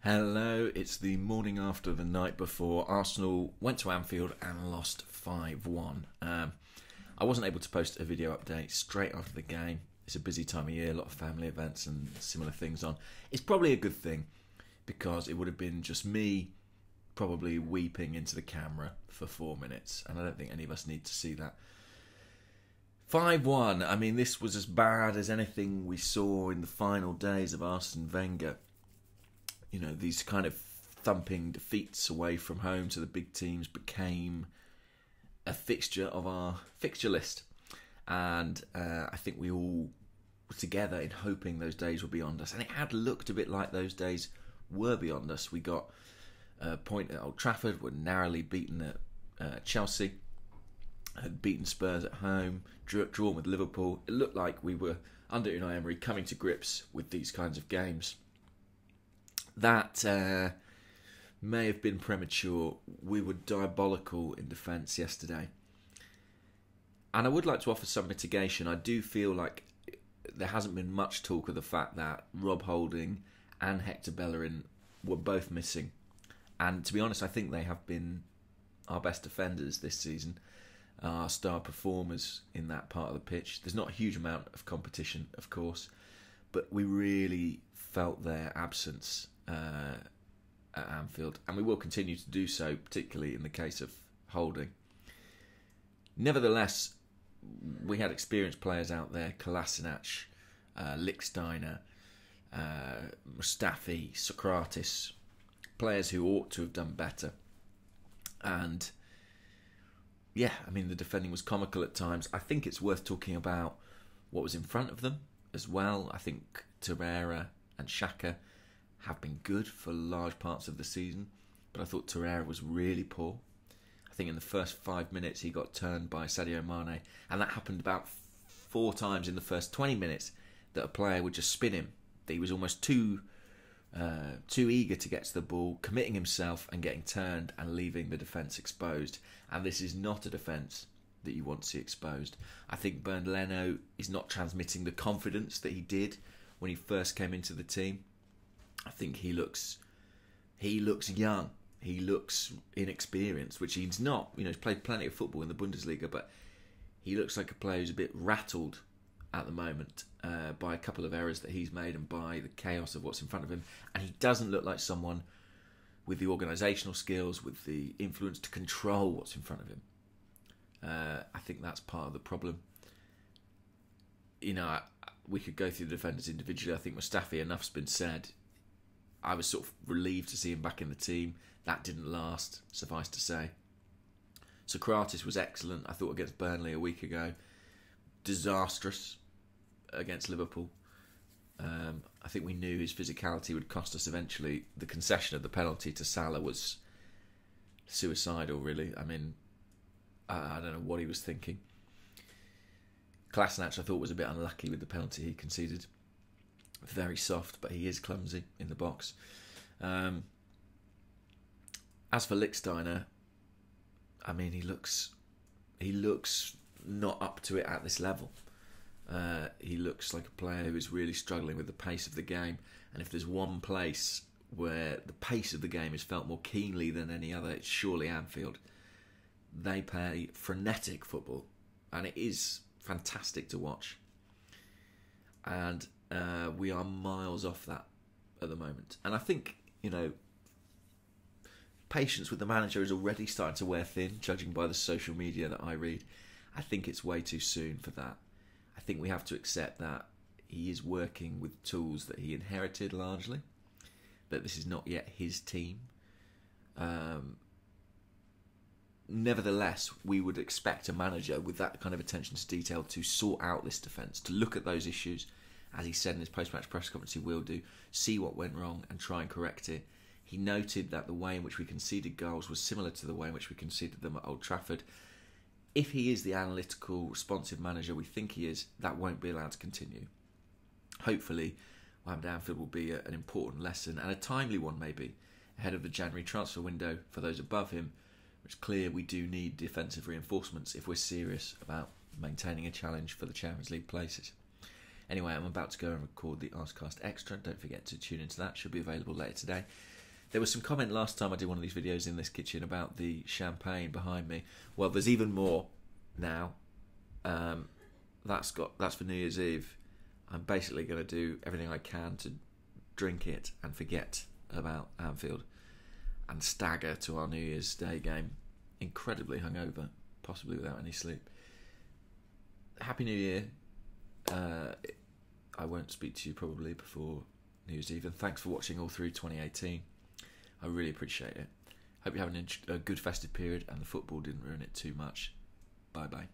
Hello, it's the morning after the night before Arsenal went to Anfield and lost 5-1. I wasn't able to post a video update straight after the game. It's a busy time of year, a lot of family events and similar things on. It's probably a good thing because it would have been just me probably weeping into the camera for 4 minutes, and I don't think any of us need to see that. 5-1, I mean, this was as bad as anything we saw in the final days of Arsene Wenger. You know, these kind of thumping defeats away from home to the big teams became a fixture of our fixture list. And I think we all were together in hoping those days were beyond us. And it had looked a bit like those days were beyond us. We got a point at Old Trafford, were narrowly beaten at Chelsea, had beaten Spurs at home, drawn with Liverpool. It looked like we were, under Unai Emery, coming to grips with these kinds of games. That may have been premature. We were diabolical in defence yesterday. And I would like to offer some mitigation. I do feel like there hasn't been much talk of the fact that Rob Holding and Hector Bellerin were both missing. And to be honest, I think they have been our best defenders this season, our star performers in that part of the pitch. There's not a huge amount of competition, of course, but we really felt their absence at Anfield, and we will continue to do so, particularly in the case of Holding. Nevertheless, we had experienced players out there: Kolasinac, Lichtsteiner, Mustafi, Sokratis, players who ought to have done better. And yeah, I mean, the defending was comical at times. I think it's worth talking about what was in front of them as well. I think Torreira and Xhaka have been good for large parts of the season, but I thought Torreira was really poor. I think in the first 5 minutes he got turned by Sadio Mane, and that happened about 4 times in the first 20 minutes, that a player would just spin him. That he was almost too eager to get to the ball, committing himself and getting turned and leaving the defence exposed. And this is not a defence that you want to see exposed. I think Bernd Leno is not transmitting the confidence that he did when he first came into the team. I think he looks young. He looks inexperienced, which he's not. You know, he's played plenty of football in the Bundesliga, but he looks like a player who's a bit rattled at the moment by a couple of errors that he's made and by the chaos of what's in front of him. And he doesn't look like someone with the organisational skills, with the influence to control what's in front of him. I think that's part of the problem. You know, we could go through the defenders individually. I think Mustafi, enough's been said. I was sort of relieved to see him back in the team. That didn't last, suffice to say. Sokratis was excellent, I thought, against Burnley a week ago. Disastrous against Liverpool. I think we knew his physicality would cost us eventually. The concession of the penalty to Salah was suicidal, really. I mean, I don't know what he was thinking. Kolasinac, I thought, was a bit unlucky with the penalty he conceded. Very soft, but he is clumsy in the box. As for Lichtsteiner, I mean, he looks not up to it at this level. He looks like a player who is really struggling with the pace of the game. And if there's one place where the pace of the game is felt more keenly than any other, it's surely Anfield. They play frenetic football, and it is fantastic to watch. And we are miles off that at the moment. And I think, you know, patience with the manager is already starting to wear thin, judging by the social media that I read. I think it's way too soon for that. I think we have to accept that he is working with tools that he inherited largely, that this is not yet his team. Nevertheless, we would expect a manager with that kind of attention to detail to sort out this defence, to look at those issues, as he said in his post-match press conference he will do, see what went wrong and try and correct it. He noted that the way in which we conceded goals was similar to the way in which we conceded them at Old Trafford. If he is the analytical, responsive manager we think he is, that won't be allowed to continue. Hopefully, what happened at Anfield will be an important lesson, and a timely one maybe, ahead of the January transfer window for those above him. It's clear we do need defensive reinforcements if we're serious about maintaining a challenge for the Champions League places. Anyway, I'm about to go and record the Arscast Extra. Don't forget to tune into that. Should be available later today. There was some comment last time I did one of these videos in this kitchen about the champagne behind me. Well, there's even more now. That's for New Year's Eve. I'm basically going to do everything I can to drink it and forget about Anfield and stagger to our New Year's Day game incredibly hungover, possibly without any sleep. Happy New Year. I won't speak to you probably before New Year's Eve, and thanks for watching all through 2018. I really appreciate it. Hope you're having a good festive period and the football didn't ruin it too much. Bye bye.